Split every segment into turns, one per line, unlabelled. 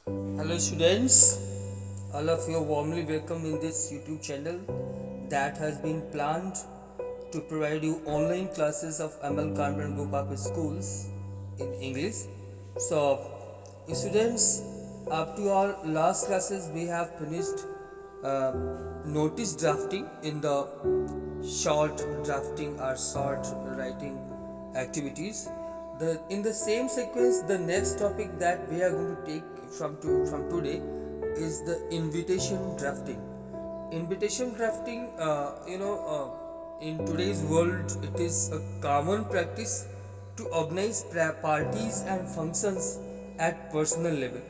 Hello students, all of you are warmly welcome in this YouTube channel that has been planned to provide you online classes of ML Convent Group of schools in English. So students, up to our last classes we have finished uh, notice drafting in the short drafting or short writing activities. In the same sequence, the next topic that we are going to take from today is the invitation drafting. Invitation drafting, in today's world, it is a common practice to organize parties and functions at personal level.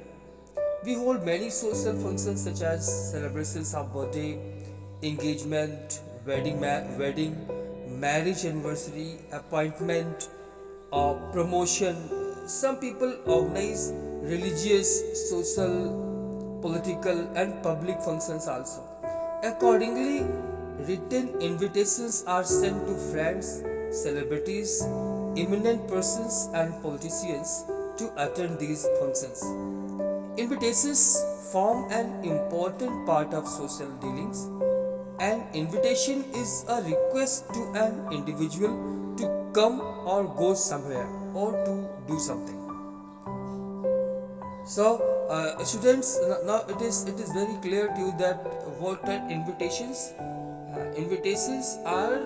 We hold many social functions such as celebrations of birthday, engagement, wedding, marriage anniversary, appointment, or promotion. Some people organize religious, social, political, and public functions also. Accordingly, written invitations are sent to friends, celebrities, eminent persons, and politicians to attend these functions. Invitations form an important part of social dealings. An invitation is a request to an individual to come or go somewhere or to do something. So, students, now it is very clear to you that what are invitations? Invitations are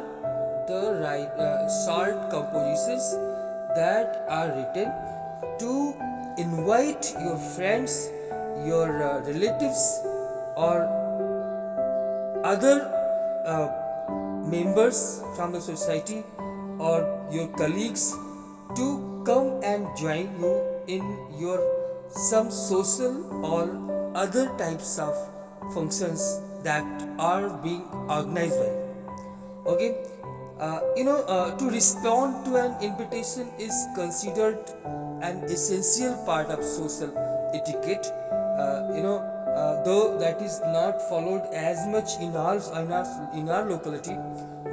the short compositions that are written to invite your friends, your relatives, or other members from the society or your colleagues to come and join you in your some social or other types of functions that are being organized by you. Okay, to respond to an invitation is considered an essential part of social etiquette. Though that is not followed as much in our locality,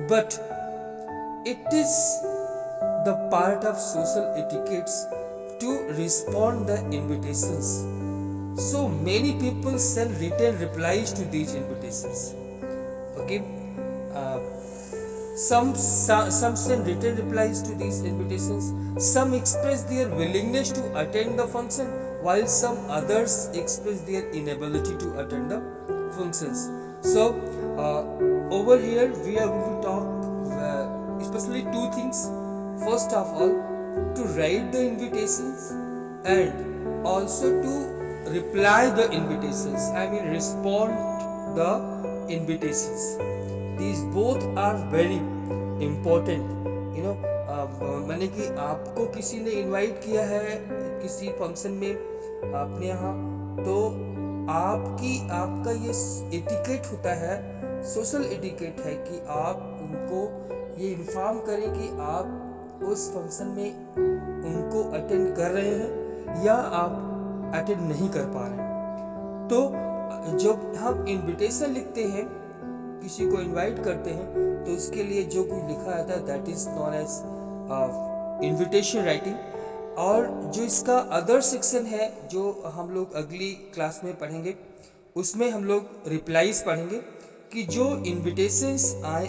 but it is the part of social etiquettes to respond the invitations. So many people send written replies to these invitations. Okay, some send written replies to these invitations. Some express their willingness to attend the function, while some others express their inability to attend the functions. So over here we are going to talk especially two things. First of all, to write the invitations and also to reply the invitations. I mean respond the invitations. These both are very important. मैंने कि आपको किसी ने invite किया है किसी function में अपने यहाँ, तो आपका ये एटिकेट होता है, सोशल एटिकेट है कि आप उनको ये इन्फॉर्म करें कि आप उस फंक्शन में उनको अटेंड कर रहे हैं या आप अटेंड नहीं कर पा रहे हैं. तो जब हम इनविटेशन लिखते हैं, किसी को इनवाइट करते हैं, तो उसके लिए जो कुछ लिखा जाता है that is known as invitation writing. और जो इसका अदर सेक्शन है जो हम लोग अगली क्लास में पढ़ेंगे, उसमें हम लोग रिप्लाईज पढ़ेंगे कि जो इनविटेशंस आए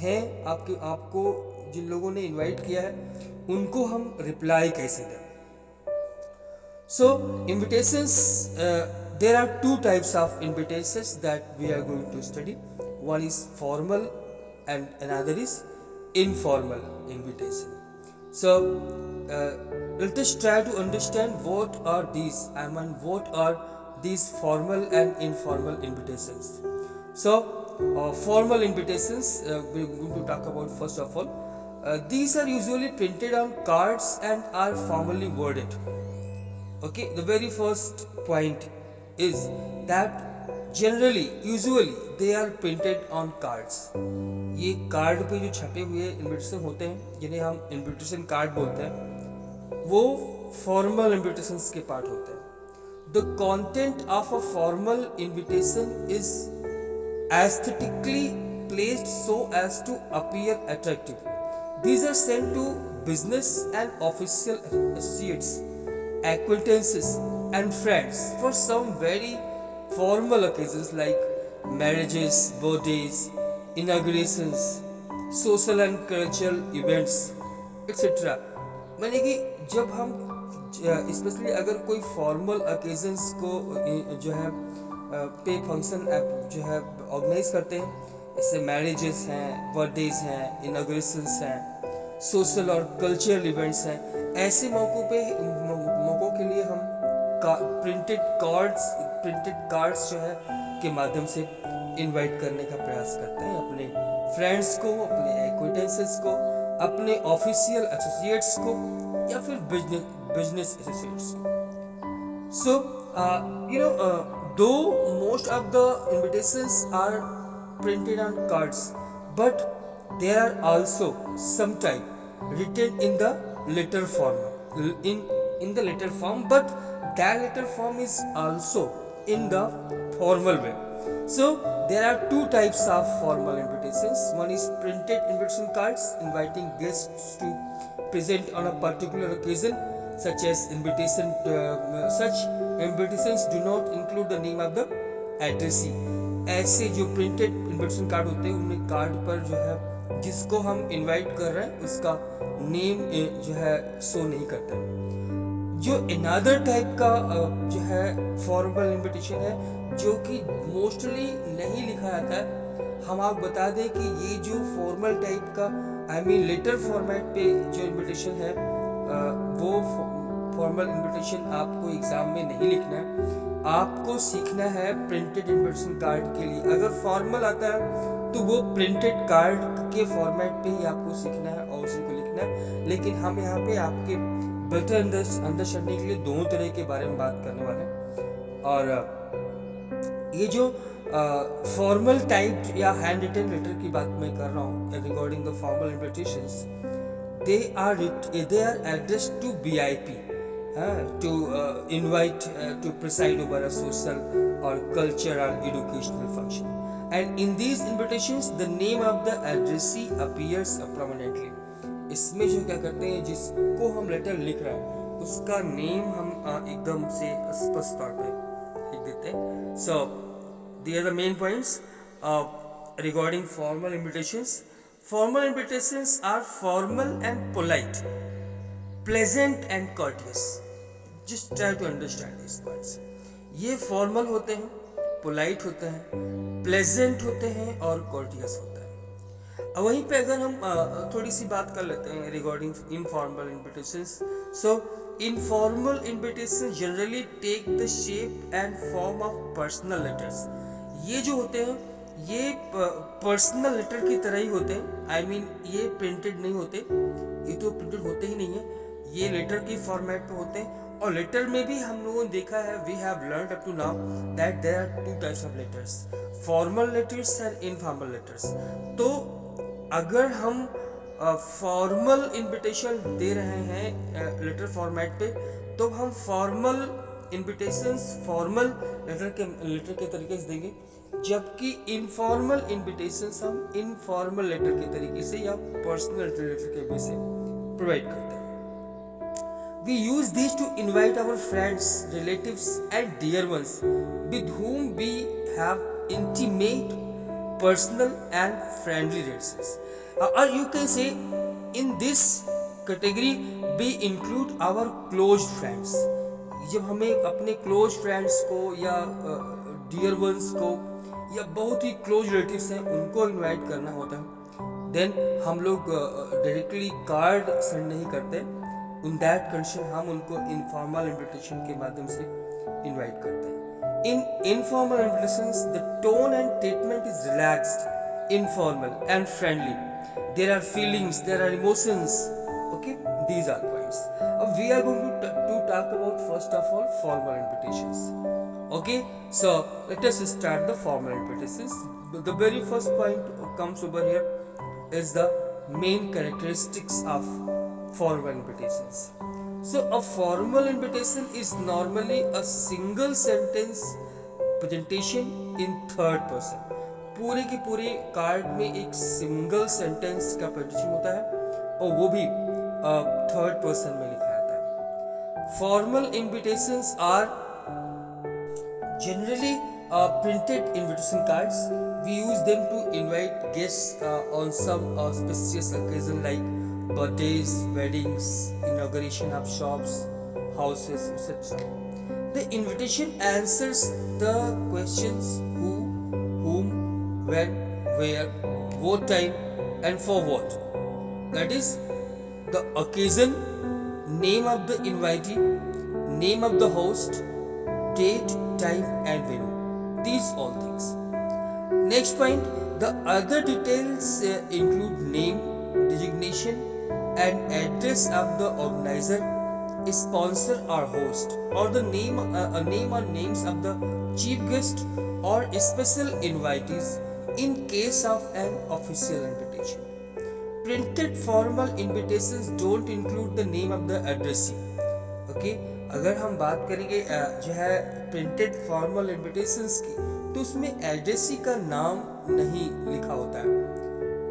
हैं आपको जिन लोगों ने इनवाइट किया है उनको हम रिप्लाई कैसे दें. सो invitations, there are two types of invitations that we are going to study. One is formal and another is informal invitation. So let us try to understand what are these. What are these formal and informal invitations. So formal invitations we are going to talk about first of all. These are usually printed on cards and are formally worded. Okay, the very first point is that usually they are printed on cards. ये card पे जो छपे हुए invitation होते हैं, जिन्हें हम invitation card बोलते हैं, वो फॉर्मल इन्विटेशंस के पार्ट होते हैं. The content of a formal invitation is aesthetically placed so as to appear attractive. These are sent to business and official associates, acquaintances, and friends for some very formal occasions like marriages, birthdays, inaugurations, social and cultural events, etc. माने कि जब हम specially अगर कोई formal occasions को जो है पे फंक्शन जो है ऑर्गेनाइज करते हैं, जैसे मैरिजेस हैं, बर्थडेज हैं, इनॉग्रेशंस हैं, सोशल और कल्चरल इवेंट्स हैं, ऐसे मौक़ों के लिए हम प्रिंटेड कार्ड्स जो है के माध्यम से इनवाइट करने का प्रयास करते हैं अपने फ्रेंड्स को, अपने एक्वेंटेंसेस को, अपने ऑफिशियल एसोसिएट्स को या फिर बिजनेस एसोसिएट्स को. So though most of the invitations are printed on cards, but there are also sometimes written in the letter form, in the letter form, but that letter form is also in the formal way. So there are two types of formal invitations. One is printed invitation cards inviting guests to present on a particular occasion, such as such invitations do not include the name of the addressee. ऐसे जो printed invitation card होते हैं उनमें card पर जो है जिसको हम इनवाइट कर रहे हैं उसका नेम जो है शो नहीं करता. जो अनदर टाइप का जो है फॉर्मल इन्विटेशन है जो कि मोस्टली नहीं लिखा जाता है. हम आपको बता दें कि ये जो फॉर्मल टाइप का लेटर फॉर्मेट पे जो इन्विटेशन है वो फॉर्मल इन्विटेशन आपको एग्जाम में नहीं लिखना है, आपको सीखना है प्रिंटेड इन्विटेशन कार्ड के लिए. अगर फॉर्मल आता है तो वो प्रिंटेड कार्ड के फॉर्मेट पे ही आपको सीखना है और उसी को लिखना है. लेकिन हम यहाँ पे आपके बेटर अंडरस्टैंडिंग के लिए दोनों तरह के बारे में बात करने वाले हैं. और ये जो फॉर्मल टाइप या हैंड रिटन लेटर की बात मैं कर रहा हूँ regarding the formal invitations, they are addressed to VIP, to invite to preside over a social or cultural or educational function, and in these invitations the name of the addressee appears prominently. इसमें जो क्या करते हैं जिसको हम letter लिख रहे हैं उसका नेम हम एकदम से स्पष्ट तौर पे लिख देते हैं. So these are the main points regarding formal invitations. Formal invitations are formal and polite, pleasant and courteous. Just try to understand these points. ये formal होते हैं, polite होते हैं, pleasant होते हैं और courteous होता है. अब वहीं पे अगर हम थोड़ी सी बात कर लेते हैं regarding informal invitations. So informal invitations generally take the shape and form of personal letters. ये जो होते हैं ये पर्सनल लेटर की तरह ही होते हैं. ये प्रिंटेड नहीं होते, ये तो प्रिंटेड होते ही नहीं है, ये लेटर की फॉर्मेट पे होते हैं. और लेटर में भी हम लोगों ने देखा है, we have learned up to now that there are two types of letters, formal letters and informal letters. तो अगर हम फॉर्मल इनविटेशन दे रहे हैं लेटर फॉर्मेट पे तो हम फॉर्मल इनविटेशंस फॉर्मल लेटर के तरीके से देंगे, जबकि इनफॉर्मल इनविटेशंस हम इनफॉर्मल लेटर के तरीके से या पर्सनल लेटर के वे से प्रोवाइड करते हैं. We use these to invite our friends, relatives and dear ones with whom we have intimate, personal and friendly relations. Or you can say in this category we include our close friends. जब हमें अपने close friends को या dear ones को या बहुत ही close relatives हैं उनको इनवाइट करना होता है, देन हम लोग डायरेक्टली कार्ड सेंड नहीं करते. इन दैट कंडीशन हम उनको इनफॉर्मल इनविटेशन के माध्यम से इनवाइट करते हैं. In informal invitations the tone and treatment is relaxed, informal and friendly. There are feelings, there are emotions. Okay, these are points. अब we are going to talk about first of all formal invitations. Okay, so let us start the formal invitations. The very first point comes over here is the main characteristics of formal invitations. So a formal invitation is normally a single sentence presentation in third person. पूरे की पूरे card में एक single sentence का presentation होता है और वो भी थर्ड पर्सन में लिखा जाता है. Formal invitations are generally printed invitation cards. We use them to invite guests on some specious occasion like birthdays, weddings, inauguration of shops, houses, etc. The invitation answers the questions who, whom, when, where, what time, and for what. That is the occasion, name of the invitee, name of the host, date, time, and venue. These all things. Next point, the other details include name, designation, and address of the organizer, sponsor or host, or the name or names of the chief guest or special invitees in case of an official invitation. Printed formal invitations don't include the name of the addressee. Okay, अगर हम बात करेंगे जो है printed formal invitations की, तो उसमें addressee का नाम नहीं लिखा होता है.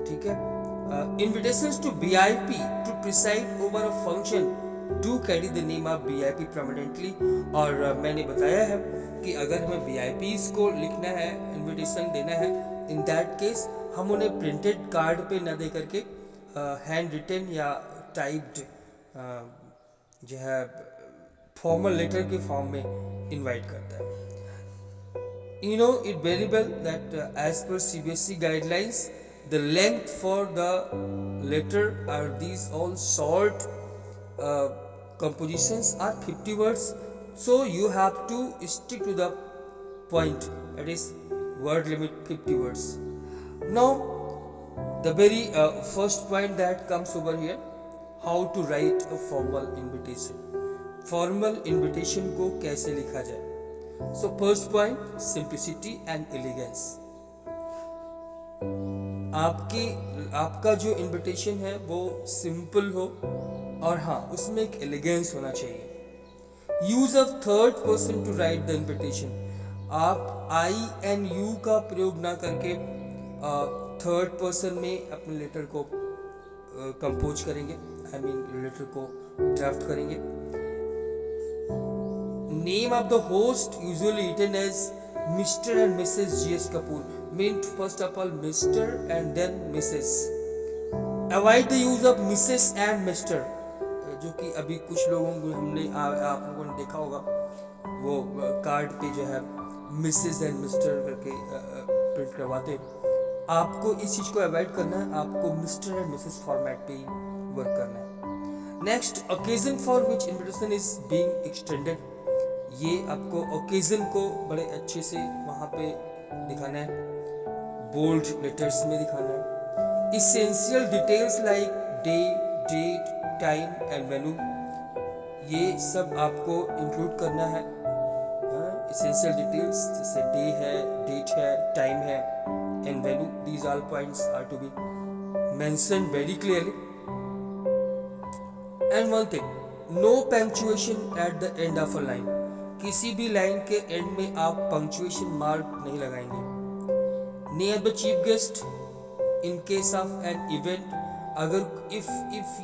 ठीक है. Invitations to VIP to preside over a function do carry the name of VIP prominently. और मैंने बताया है कि अगर हमें VIPs को लिखना है, इन्विटेशन देना है, इन दैट केस हम उन्हें प्रिंटेड कार्ड पे न दे करके हैंड रिटन या टाइप्ड जो है फॉर्मल लेटर के फॉर्म में इनवाइट करता है. You know it very well that as per CBSE guidelines, the length for the letter are these all short compositions are 50 words. So you have to stick to the point, that is word limit 50 words. Now the very first point that comes over here, how to write a formal invitation. Formal invitation को कैसे लिखा जाए. So first point, simplicity and elegance. आपका जो invitation है वो simple हो और हाँ उसमें एक एलिगेंस होना चाहिए. Use of third person to write the invitation. आप आई एंड यू का प्रयोग ना करके थर्ड पर्सन में अपने लेटर को कंपोज करेंगे, आई मीन लेटर को ड्राफ्ट करेंगे. Name of the host usually written as Mr. and Mrs. G.S. Kapoor, meant first of all Mr. and then Mrs. Avoid the use of Mrs. and Mr. जो कि अभी कुछ लोगों को हमने आप लोगों ने देखा होगा, वो कार्ड पे जो है Mrs. and Mr. करके प्रिंट करवाते. आपको इस चीज को अवॉइड करना है, आपको Mr. and Mrs. फॉर्मेट पे ही वर्क करना है. Next, occasion for which invitation is being extended. ये आपको ओकेजन को बड़े अच्छे से वहाँ पे दिखाना है, बोल्ड लेटर्स में दिखाना है. Essential details like day, date, time and venue, ये सब आपको इंक्लूड करना है. इसेंशियल डिटेल्स जैसे डे है, डेट है, टाइम है and venue, these all points are to be mentioned very clearly. And one thing, no punctuation at the end of a line. किसी भी लाइन के एंड में आप पंक्चुएशन मार्क नहीं लगाएंगे. Name the chief guest in case of an event. अगर if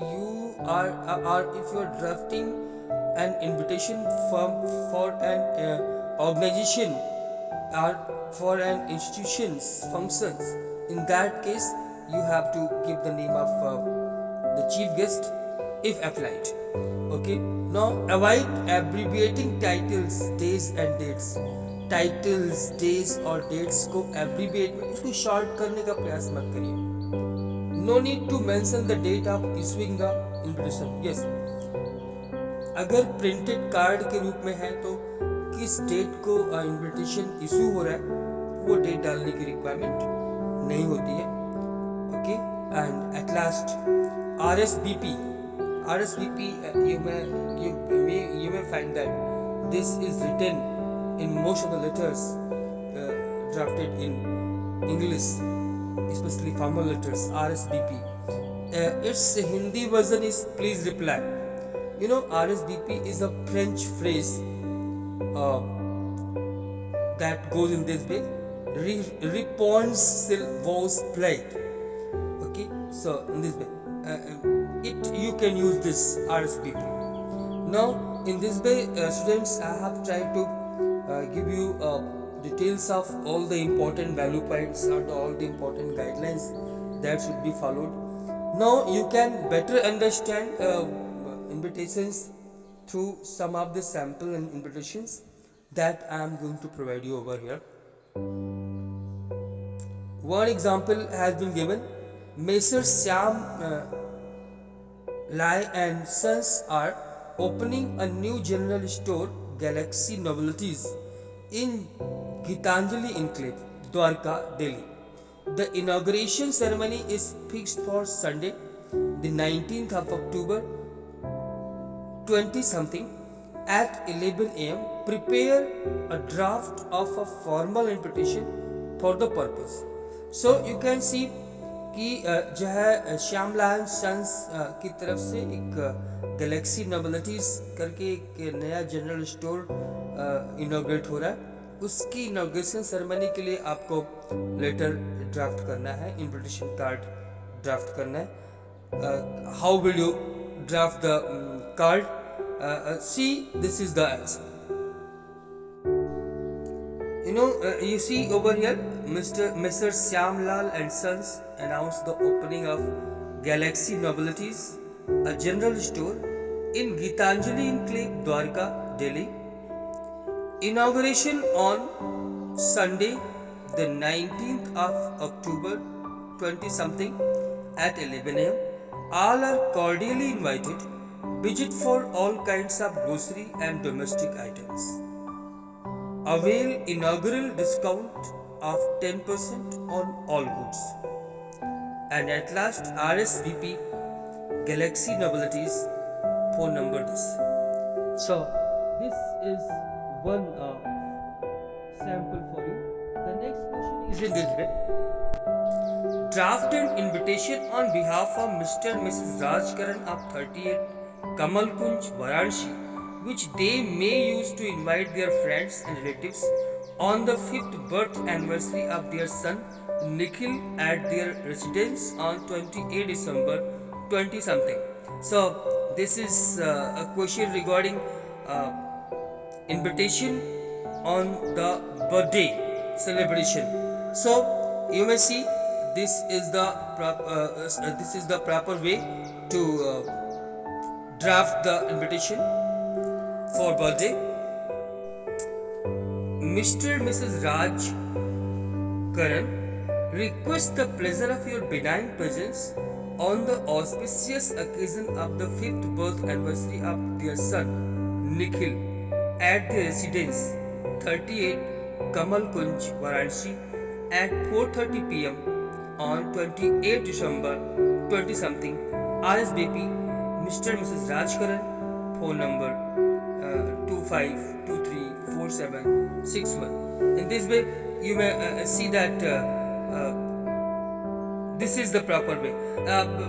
you are drafting an invitation for an organisation or for an institution's functions, in that case you have to give the name of the chief guest if applied. Okay, now avoid abbreviating titles, days and dates. Titles, days और dates को abbreviate, उसको short करने का प्रयास मत करिए. No need to mention the date of issuing the invitation. Yes, अगर printed card के रूप में है तो किस डेट को इन्विटेशन इशू हो रहा है वो डेट डालने की रिक्वायरमेंट नहीं होती है. Okay, and at last RSVP. you may find that this is written in most of the letters drafted in English, especially formal letters. RSVP, its Hindi version is please reply. You know, RSVP is a French phrase that goes in this way: Réponse s'il vous plaît. Okay, so in this way you can use this RSVP. Now in this way, students, I have tried to give you details of all the important value points and all the important guidelines that should be followed. Now you can better understand invitations through some of the sample and invitations that I am going to provide you over here. One example has been given. Messrs. Shyam Lai and Sons are opening a new general store, Galaxy Novelties, in Gitanjali Enclave, Dwarka, Delhi. The inauguration ceremony is fixed for Sunday, the 19th of October 20 something at 11 am. Prepare a draft of a formal invitation for the purpose. So you can see कि जो है Shyamlal sons की तरफ से एक Galaxy नोवेलिटीज करके एक नया जनरल स्टोर इनॉग्रेट हो रहा है. उसकी इनॉग्रेशन सेरेमनी के लिए आपको लेटर ड्राफ्ट करना है, इनविटेशन कार्ड ड्राफ्ट करना है. How will you draft the card? See, this is the answer. You see over here, Mr. Shyamlal and Sons announced the opening of Galaxy Novelties, a general store in Gitanjali Enclave, Dwarka, Delhi. Inauguration on Sunday, the 19th of October 20 something at 11 am. All are cordially invited. Visit for all kinds of grocery and domestic items. Avail inaugural discount of 10% on all goods. And at last, RSVP Galaxy Novelties, phone number this. So this is one sample for you. The next question is in this way. Draft an invitation on behalf of Mr. and Mrs. Raj Karan of 38 Kamal Kunj, Varanasi, which they may use to invite their friends and relatives on the 5th birth anniversary of their son Nikhil at their residence on 28 December 20 something. So this is a question regarding invitation on the birthday celebration. So you may see this is the proper way to draft the invitation for birthday. Mr. and Mrs. Raj Karan request the pleasure of your benign presence on the auspicious occasion of the 5th birth anniversary of their son Nikhil at the residence 38 Kamal Kunj, Varanasi at 4:30 p.m. on 28 December 20 something. RSVP Mr. and Mrs. Raj Karan, phone number 25234761. In this way, you may see that this is the proper way.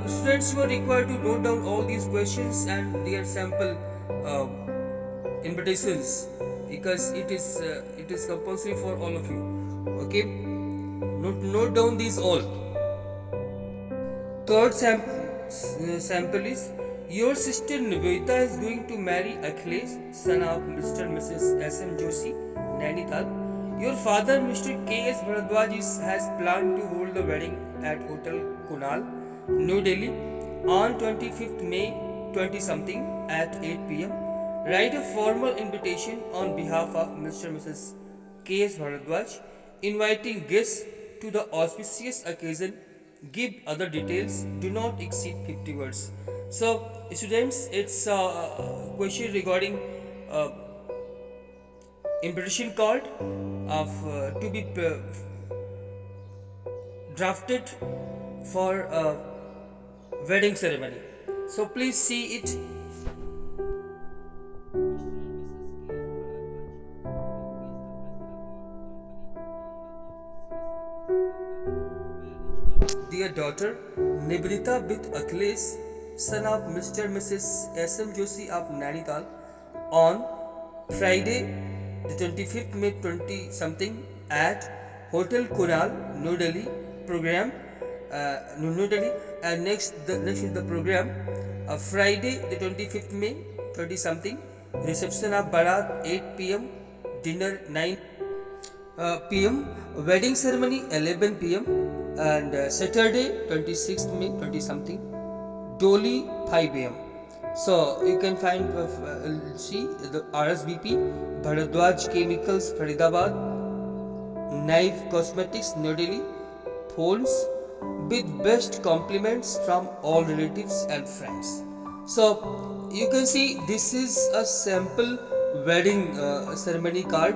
Students, you are required to note down all these questions and their sample invitations, because it is compulsory for all of you. Okay, note down these all. Third sample is: your sister Nivedita is going to marry Akhilesh, son of Mr. and Mrs. S.M. Joshi, Nainital. Your father, Mr. K.S. Bharadwaj, has planned to hold the wedding at Hotel Kunal, New Delhi, on 25th May 20 something at 8 p.m. Write a formal invitation on behalf of Mr. and Mrs. K.S. Bharadwaj, inviting guests to the auspicious occasion. Give other details. Do not exceed 50 words. So students, it's a question regarding invitation card of to be drafted for a wedding ceremony. So please see it. Dear daughter Nivedita with Akhilesh, son of Mr. and Mrs. S.M. Joshi of Nainital, on Friday the 25th May 20 something at Hotel Kunal, New Delhi. Program New Delhi. And next is the program Friday the 25th May 20 something. Reception of Barat 8 p.m. Dinner 9 p.m. Wedding ceremony 11 p.m. And Saturday 26th May 20 something. Doli 5 a.m. So you can find see the RSVP Bharadwaj Chemicals Faridabad, Knife Cosmetics New Delhi, phones with best compliments from all relatives and friends. So you can see this is a sample wedding ceremony card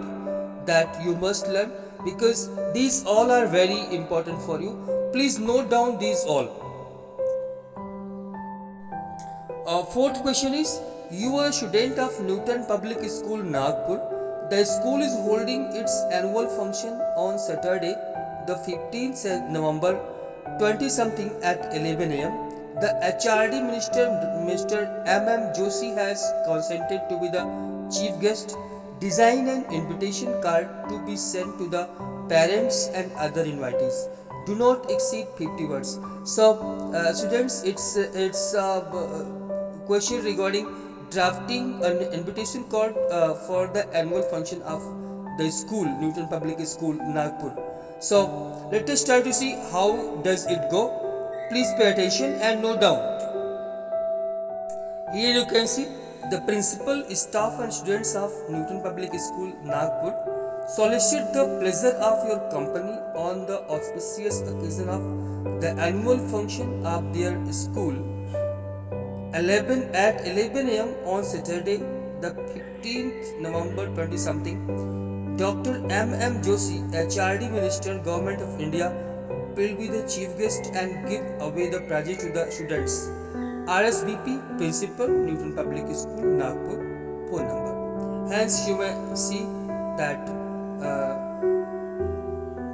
that you must learn, because these all are very important for you. Please note down these all. Fourth question is, you are a student of Newton Public School, Nagpur. The school is holding its annual function on Saturday, the 15th November 20 something at 11 am. The HRD Minister Mr. M.M. Joshi has consented to be the chief guest. Design an invitation card to be sent to the parents and other invitees. Do not exceed 50 words. So students, it's question regarding drafting an invitation card for the annual function of the school, Newton Public School, Nagpur. So let us try to see how does it go. Please pay attention and note down. Here you can see the principal, staff and students of Newton Public School, Nagpur solicit the pleasure of your company on the auspicious occasion of the annual function of their school 11 am on Saturday, the 15th November 20 something. Dr. M.M. Joshi, HRD Minister, Government of India, will be the chief guest and give away the prize to the students. RSVP Principal, Newton Public School, Nagpur, phone number. Hence you may see that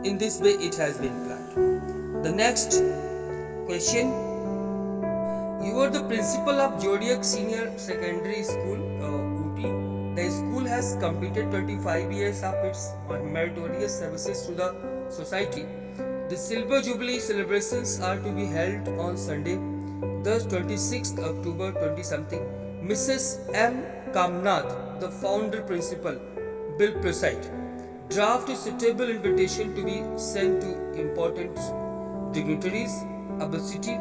in this way it has been planned. The next question. You are the principal of Zodiac Senior Secondary School, Ooty. The school has completed 25 years of its meritorious services to the society. The Silver Jubilee celebrations are to be held on Sunday, the 26th October 20 something. Mrs. M. Kamnath, the founder principal, will preside. Draft a suitable invitation to be sent to important dignitaries of the city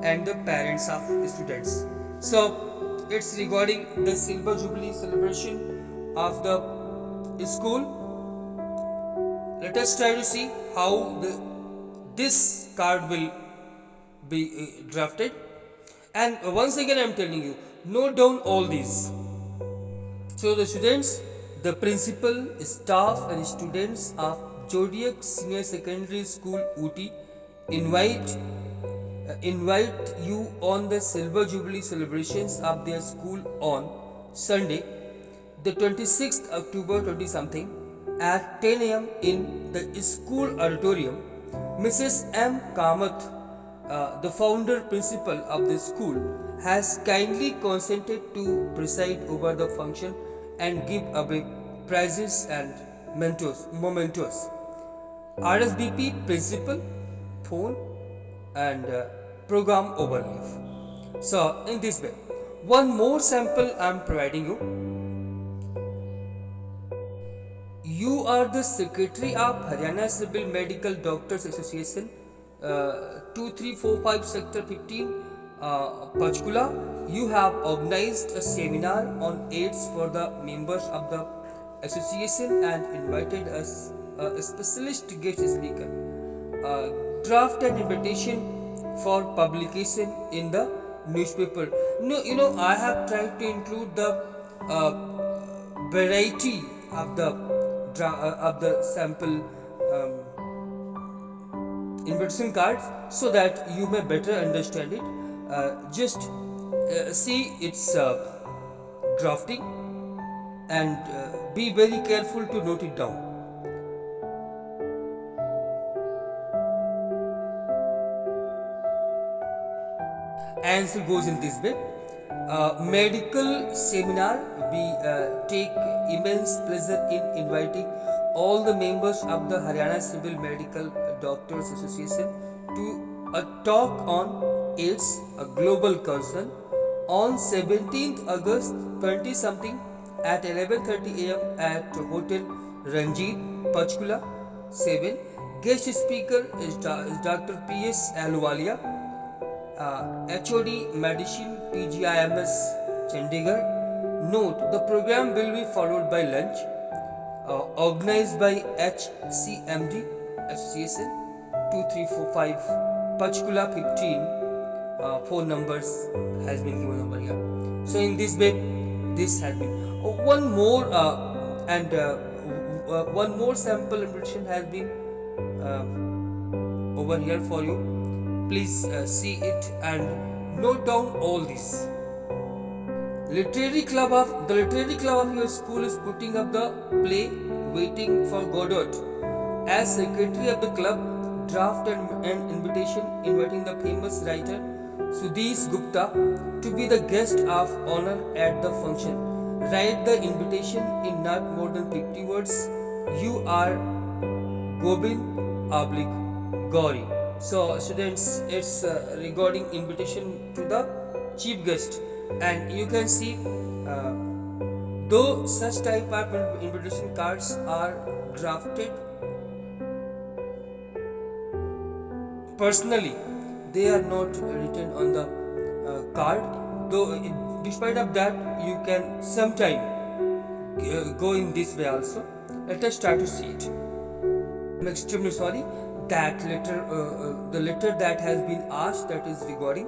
and the parents of the students. So it's regarding the Silver Jubilee celebration of the school. Let us try to see how this card will be drafted. And once again I am telling you, note down all these. So the students, the principal, staff and students of Zodiac Senior Secondary School, Ooty invite you on the Silver Jubilee celebrations of their school on Sunday, the 26th October 20 something at 10 am in the school auditorium. Mrs. M. Kamath, the founder principal of the school, has kindly consented to preside over the function and give away prizes and mementos. RSVP principal, phone and program overleaf. So in this way, one more sample I am providing you. You are the secretary of Haryana Civil Medical Doctors Association, 2345 Sector 15, Panchkula. You have organized a seminar on AIDS for the members of the association and invited us a specialist guest speaker. Draft an invitation for publication in the newspaper. No, I have tried to include the variety of the sample invitation cards so that you may better understand it. Just see its drafting and be very careful to note it down. Answer goes in this way. Medical seminar, we take immense pleasure in inviting all the members of the Haryana Civil Medical Doctors Association to a talk on AIDS, a global concern. on 17th August 20 something at 11:30 am at Hotel Ranjit, Panchkula 7. Guest speaker is Dr. P.S. Ahluwalia, HOD Medicine, PGIMS, Chandigarh. Note: the program will be followed by lunch, organized by HCMD Association 2345 Panchkula 15. Phone numbers has been given over here. So in this way, this has been one more one more sample invitation has been over here for you. Please see it and note down all this. The literary club of your school is putting up the play Waiting for Godot. As secretary of the club, draft an invitation inviting the famous writer Sudhir Gupta to be the guest of honor at the function. Write the invitation in not more than 50 words. You are Gobind / Gauri. So students, it's regarding invitation to the chief guest, and you can see though such type of invitation cards are drafted personally, they are not written on the card, though despite of that you can sometime go in this way also. Let us try to see it. I'm extremely sorry that the letter that has been asked, that is regarding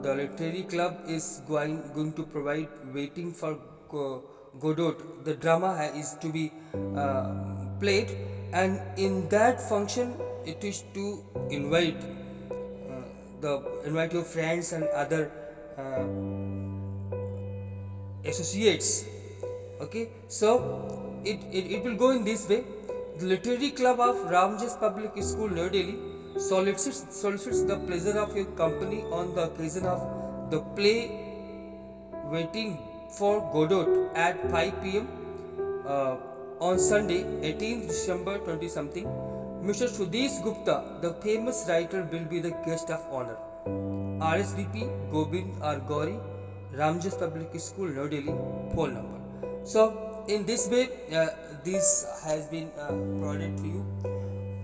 the literary club is going to provide Waiting for Godot. The drama is to be played, and in that function it is to invite your friends and other associates. Okay, so it will go in this way. The literary club of Ramjas Public School, New Delhi solicits the pleasure of your company on the occasion of the play Waiting for Godot at 5 p.m. On Sunday, 18th December 20 something. Mr. Sudhir Gupta, the famous writer, will be the guest of honor. RSVP Gobind / Gauri, Ramjas Public School, New Delhi. Phone number. So in this way, this has been provided to you.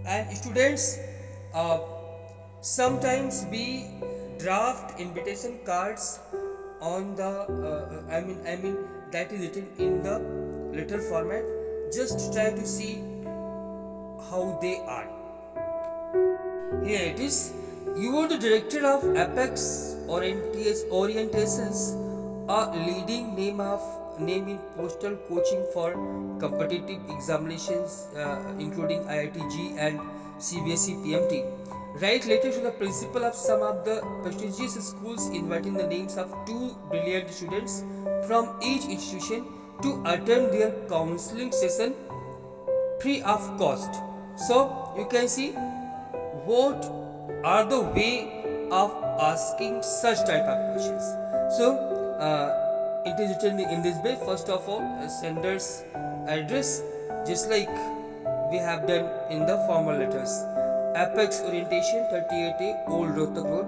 And students, sometimes we draft invitation cards on the I mean that is written in the letter format. Just try to see how they are. Here it is. You are the director of Apex Orientations, a leading name in postal coaching for competitive examinations including IIT-JEE and CBSE PMT. Write letter to the principal of some of the prestigious schools inviting the names of 2 brilliant students from each institution to attend their counseling session free of cost. So you can see what are the way of asking such type of questions. So it is written in this way. First of all, sender's address, just like we have done in the formal letters. Apex Orientation, 38A Old Rohtak Road,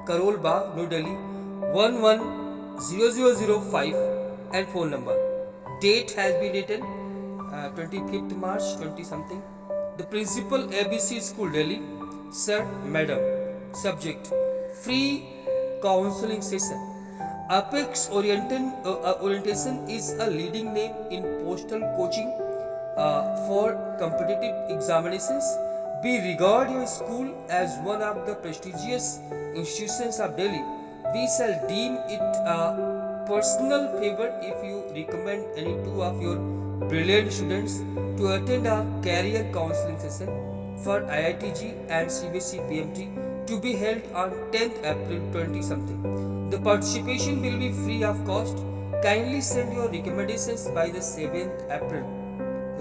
Karol Bagh, New Delhi 110005, and phone number. Date has been written 25th March 20 something. The principal, ABC School, Delhi. Sir, Madam. Subject: free counseling session. Apex Orientation is a leading name in postal coaching for competitive examinations. We regard your school as one of the prestigious institutions of Delhi. We shall deem it a personal favor if you recommend any 2 of your brilliant students to attend a career counseling session for IIT-JEE and CBSE PMT to be held on 10th April 20 something. The participation will be free of cost. Kindly send your recommendations by the 7th April.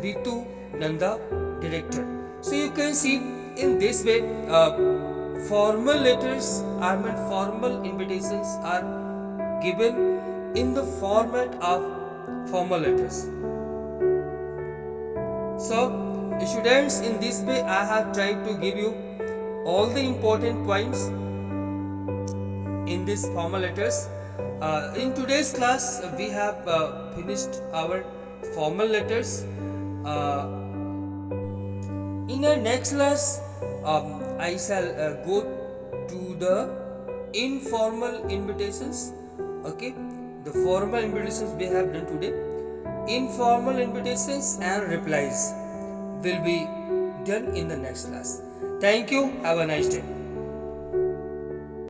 Ritu Nanda, Director. So you can see in this way, formal letters, formal invitations are given in the format of formal letters. So students, in this way I have tried to give you all the important points in these formal letters. In today's class, we have finished our formal letters. In our next class, I shall go to the informal invitations. Okay, the formal invitations we have done today. Informal invitations and replies will be done in the next class. Thank you. Have a nice day.